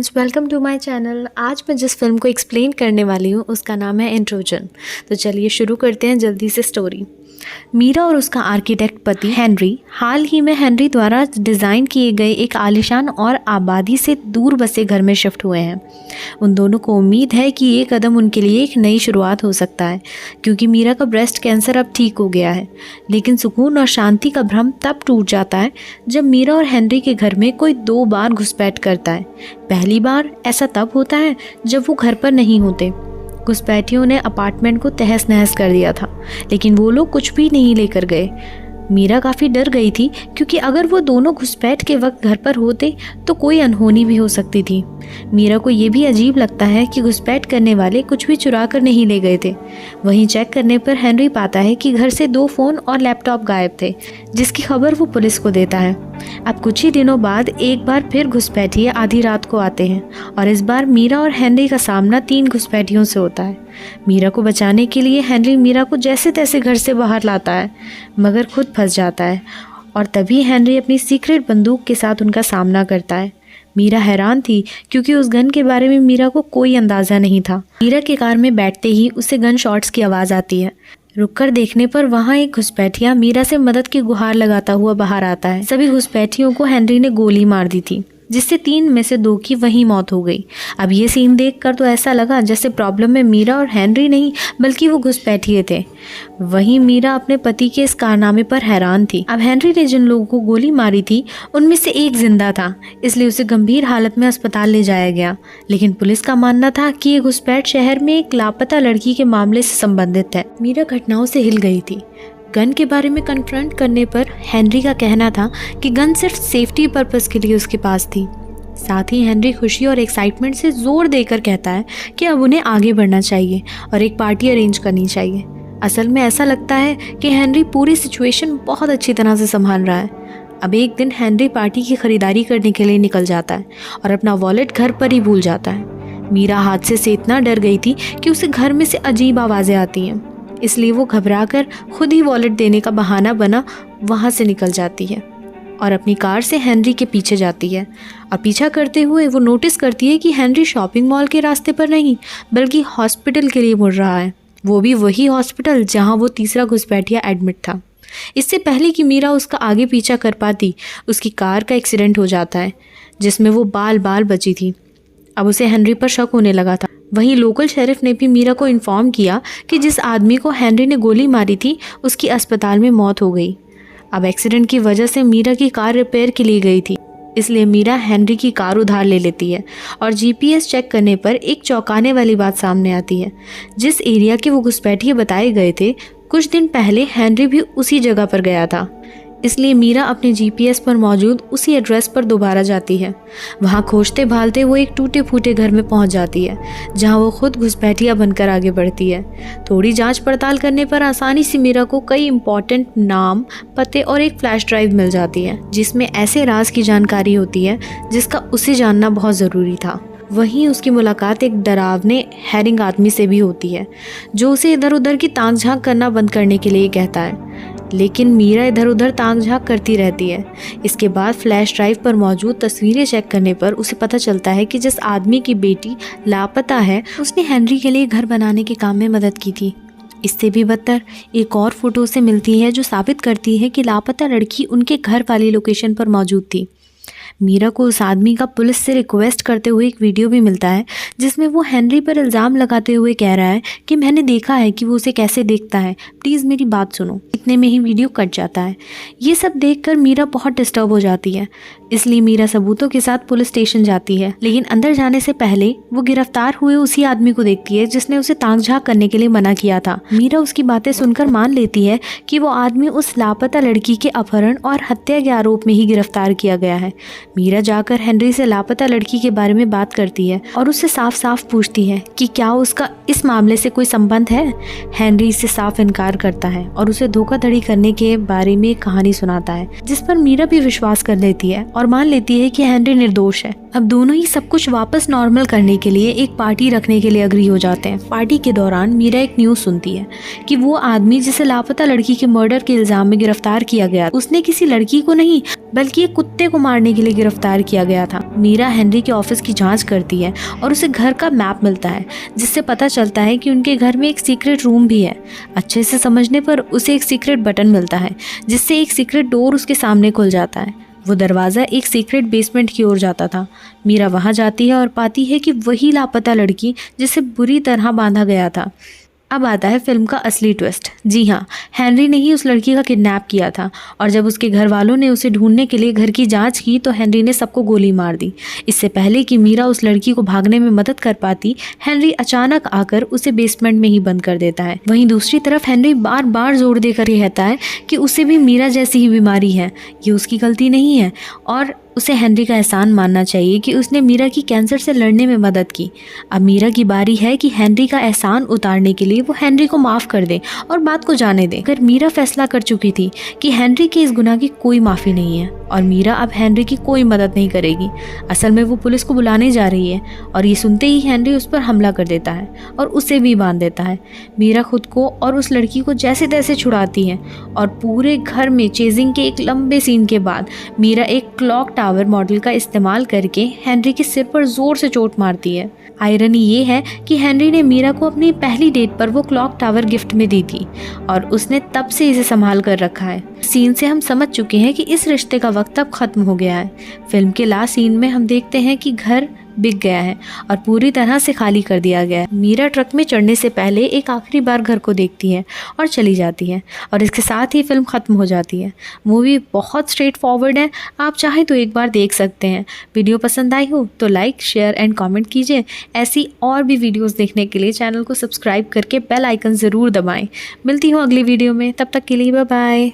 Friends, welcome to my channel. आज मैं जिस फिल्म को एक्सप्लेन करने वाली हूँ उसका नाम है इंट्रोजन। तो चलिए शुरू करते हैं जल्दी से स्टोरी। मीरा और उसका आर्किटेक्ट पति हेनरी हाल ही में हेनरी द्वारा डिज़ाइन किए गए एक आलीशान और आबादी से दूर बसे घर में शिफ्ट हुए हैं। उन दोनों को उम्मीद है कि ये कदम उनके लिए एक नई शुरुआत हो सकता है, क्योंकि मीरा का ब्रेस्ट कैंसर अब ठीक हो गया है। लेकिन सुकून और शांति का भ्रम तब टूट जाता है जब मीरा और हेनरी के घर में कोई 2 बार घुसपैठ करता है। पहली बार ऐसा तब होता है जब वो घर पर नहीं होते। घुसपैठियों ने अपार्टमेंट को तहस नहस कर दिया था, लेकिन वो लोग कुछ भी नहीं लेकर गए। मीरा काफ़ी डर गई थी, क्योंकि अगर वो दोनों घुसपैठ के वक्त घर पर होते तो कोई अनहोनी भी हो सकती थी। मीरा को ये भी अजीब लगता है कि घुसपैठ करने वाले कुछ भी चुरा कर नहीं ले गए थे। वहीं चेक करने पर हेनरी पाता है कि घर से 2 फ़ोन और लैपटॉप गायब थे, जिसकी खबर वो पुलिस को देता है। अब कुछ ही दिनों बाद एक बार फिर घुसपैठिए आधी रात को आते हैं, और इस बार मीरा और हेनरी का सामना 3 घुसपैठियों से होता है। मीरा को बचाने के लिए हेनरी मीरा को जैसे तैसे घर से बाहर लाता है, मगर खुद फंस जाता है, और तभी हेनरी अपनी सीक्रेट बंदूक के साथ उनका सामना करता है। मीरा हैरान थी, क्योंकि उस गन के बारे में मीरा को कोई अंदाज़ा नहीं था। मीरा के कार में बैठते ही उसे गन शॉट्स की आवाज़ आती है। रुककर देखने पर वहाँ एक घुसपैठिया मीरा से मदद की गुहार लगाता हुआ बाहर आता है। सभी घुसपैठियों को हेनरी ने गोली मार दी थी, जिससे 3 में से 2 की वहीं मौत हो गई। अब ये सीन देखकर तो ऐसा लगा जैसे प्रॉब्लम में मीरा और हेनरी नहीं, बल्कि वो घुसपैठिए थे। वहीं मीरा अपने पति के इस कारनामे पर हैरान थी। अब हेनरी ने जिन लोगों को गोली मारी थी उनमें से एक जिंदा था, इसलिए उसे गंभीर हालत में अस्पताल ले जाया गया। लेकिन पुलिस का मानना था कि ये घुसपैठ शहर में एक लापता लड़की के मामले से संबंधित है। मीरा घटनाओं से हिल गई थी। गन के बारे में कन्फ्रंट करने पर हेनरी का कहना था कि गन सिर्फ सेफ्टी पर्पस के लिए उसके पास थी। साथ ही हेनरी खुशी और एक्साइटमेंट से जोर देकर कहता है कि अब उन्हें आगे बढ़ना चाहिए और एक पार्टी अरेंज करनी चाहिए। असल में ऐसा लगता है कि हेनरी पूरी सिचुएशन बहुत अच्छी तरह से संभाल रहा है। अब एक दिन हेनरी पार्टी की खरीदारी करने के लिए निकल जाता है और अपना वॉलेट घर पर ही भूल जाता है। मीरा हादसे से इतना डर गई थी कि उसे घर में से अजीब आवाज़ें आती हैं, इसलिए वो घबराकर खुद ही वॉलेट देने का बहाना बना वहाँ से निकल जाती है और अपनी कार से हेनरी के पीछे जाती है। और पीछा करते हुए वो नोटिस करती है कि हेनरी शॉपिंग मॉल के रास्ते पर नहीं, बल्कि हॉस्पिटल के लिए मुड़ रहा है। वो भी वही हॉस्पिटल जहाँ वो तीसरा घुसपैठिया एडमिट था। इससे पहले कि मीरा उसका आगे पीछा कर पाती, उसकी कार का एक्सीडेंट हो जाता है, जिसमें वो बाल बाल बची थी। अब उसे हेनरी पर शक होने लगा था। वहीं लोकल शेरिफ ने भी मीरा को इन्फॉर्म किया कि जिस आदमी को हेनरी ने गोली मारी थी उसकी अस्पताल में मौत हो गई। अब एक्सीडेंट की वजह से मीरा की कार रिपेयर के लिए गई थी, इसलिए मीरा हेनरी की कार उधार ले लेती है। और जीपीएस चेक करने पर एक चौंकाने वाली बात सामने आती है। जिस एरिया के वो घुसपैठिए बताए गए थे, कुछ दिन पहले हेनरी भी उसी जगह पर गया था। इसलिए मीरा अपने जीपीएस पर मौजूद उसी एड्रेस पर दोबारा जाती है। वहाँ खोजते भालते वो एक टूटे फूटे घर में पहुँच जाती है, जहाँ वो खुद घुसपैठिया बनकर आगे बढ़ती है। थोड़ी जांच पड़ताल करने पर आसानी से मीरा को कई इंपॉर्टेंट नाम, पते और एक फ्लैश ड्राइव मिल जाती है, जिसमें ऐसे राज की जानकारी होती है जिसका उसे जानना बहुत ज़रूरी था। वहीं उसकी मुलाकात एक डरावने हैरिंग आदमी से भी होती है, जो उसे इधर उधर की ताक झांक करना बंद करने के लिए कहता है। लेकिन मीरा इधर उधर ताक झांक करती रहती है। इसके बाद फ्लैश ड्राइव पर मौजूद तस्वीरें चेक करने पर उसे पता चलता है कि जिस आदमी की बेटी लापता है, उसने हेनरी के लिए घर बनाने के काम में मदद की थी। इससे भी बदतर एक और फोटो उसे मिलती है, जो साबित करती है कि लापता लड़की उनके घर वाली लोकेशन पर मौजूद थी। मीरा को उस आदमी का पुलिस से रिक्वेस्ट करते हुए एक वीडियो भी मिलता है, जिसमें वो हेनरी पर इल्ज़ाम लगाते हुए कह रहा है कि मैंने देखा है कि वो उसे कैसे देखता है, प्लीज़ मेरी बात सुनो। इतने में ही वीडियो कट जाता है। ये सब देखकर मीरा बहुत डिस्टर्ब हो जाती है, इसलिए मीरा सबूतों के साथ पुलिस स्टेशन जाती है। लेकिन अंदर जाने से पहले वो गिरफ्तार हुए उसी आदमी को देखती है जिसने उसे ताक झांक करने के लिए मना किया था। मीरा उसकी बातें सुनकर मान लेती है कि वो आदमी उस लापता लड़की के अपहरण और हत्या के आरोप में ही गिरफ्तार किया गया है। मीरा जाकर हेनरी से लापता लड़की के बारे में बात करती है और उससे साफ साफ पूछती है कि क्या उसका इस मामले से कोई संबंध है। हेनरी इससे साफ इनकार करता है और उसे धोखाधड़ी करने के बारे में एक कहानी सुनाता है, जिस पर मीरा भी विश्वास कर लेती है और मान लेती है कि हेनरी निर्दोष है। अब दोनों ही सब कुछ वापस नॉर्मल करने के लिए एक पार्टी रखने के लिए अग्री हो जाते हैं। पार्टी के दौरान मीरा एक न्यूज़ सुनती है कि वो आदमी जिसे लापता लड़की के मर्डर के इल्जाम में गिरफ्तार किया गया, उसने किसी लड़की को नहीं बल्कि एक कुत्ते को मारने के लिए गिरफ्तार किया गया था। मीरा हेनरी के ऑफिस की जांच करती है और उसे घर का मैप मिलता है, जिससे पता चलता है कि उनके घर में एक सीक्रेट रूम भी है। अच्छे से समझने पर उसे एक सीक्रेट बटन मिलता है, जिससे एक सीक्रेट डोर उसके सामने खुल जाता है। वो दरवाज़ा एक सीक्रेट बेसमेंट की ओर जाता था। मीरा वहाँ जाती है और पाती है कि वही लापता लड़की जिसे बुरी तरह बांधा गया था। अब आता है फिल्म का असली ट्विस्ट। जी हाँ, हेनरी ने ही उस लड़की का किडनैप किया था और जब उसके घर वालों ने उसे ढूंढने के लिए घर की जांच की तो हेनरी ने सबको गोली मार दी। इससे पहले कि मीरा उस लड़की को भागने में मदद कर पाती, हेनरी अचानक आकर उसे बेसमेंट में ही बंद कर देता है। वहीं दूसरी तरफ हेनरी बार बार जोर देकर कहता है कि उसे भी मीरा जैसी ही बीमारी है, ये उसकी गलती नहीं है और उसे हेनरी का एहसान मानना चाहिए कि उसने मीरा की कैंसर से लड़ने में मदद की। अब मीरा की बारी है कि हेनरी का एहसान उतारने के लिए वो हेनरी को माफ़ कर दे और बात को जाने दे। अगर मीरा फैसला कर चुकी थी कि हेनरी के इस गुनाह की कोई माफ़ी नहीं है और मीरा अब हेनरी की कोई मदद नहीं करेगी। असल में वो पुलिस को बुलाने जा रही है और ये सुनते ही हेनरी उस पर हमला कर देता है और उसे भी बांध देता है। मीरा खुद को और उस लड़की को जैसे तैसे छुड़ाती है और पूरे घर में चेजिंग के एक लंबे सीन के बाद मीरा एक क्लॉक टावर मॉडल का इस्तेमाल करके हेनरी के सिर पर जोर से चोट मारती है। आयरनी ये है कि हेनरी ने मीरा को अपनी पहली डेट पर वो क्लॉक टावर गिफ्ट में दी थी और उसने तब से इसे संभाल कर रखा है। सीन से हम समझ चुके हैं कि इस रिश्ते का वक्त अब खत्म हो गया है। फिल्म के लास्ट सीन में हम देखते हैं कि घर बिक गया है और पूरी तरह से खाली कर दिया गया है। मीरा ट्रक में चढ़ने से पहले एक आखिरी बार घर को देखती है और चली जाती है और इसके साथ ही फिल्म ख़त्म हो जाती है। मूवी बहुत स्ट्रेट फॉरवर्ड है, आप चाहें तो एक बार देख सकते हैं। वीडियो पसंद आई हो तो लाइक, शेयर एंड कमेंट कीजिए। ऐसी और भी वीडियोस देखने के लिए चैनल को सब्सक्राइब करके बेल आइकन ज़रूर दबाएं। मिलती हूँ अगली वीडियो में, तब तक के लिए बाय बाय।